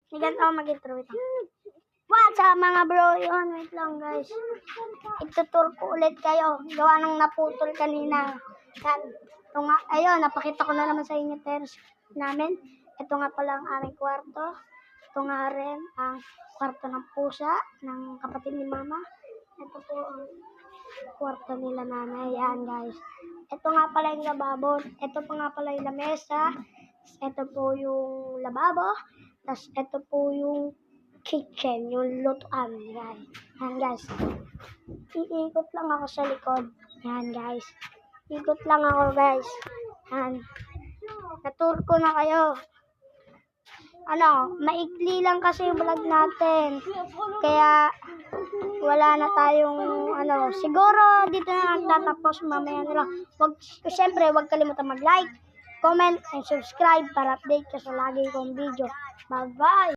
Ganito ako mag-intro. What's up mga bro? Yun, wait lang guys. Itutur ko ulit kayo. Gawa ng naputol kanina. Yan. Ito nga, ayun, napakita ko na naman sa inyo terrace namin. Ito nga pala ang aming kwarto. Ito nga rin ang kwarto ng pusa ng kapatid ni mama. Ito po ang kwarto nila nanay. Yan guys. Ito nga pala yung lababo. Ito pa nga pala yung lamesa. Ito po yung lababo. Tapos ito po yung kitchen, yung lutuan, guys. Yan, guys. Iikot lang ako sa likod. Yan, guys. Ikot lang ako, guys. Yan. Natour ko na kayo. Maikli lang kasi yung vlog natin. Kaya, wala na tayong, siguro dito na nagtatapos mamaya nila. Siyempre, huwag kalimutan mag-like, comment, and subscribe para update ka sa lagi kong video. Bye-bye!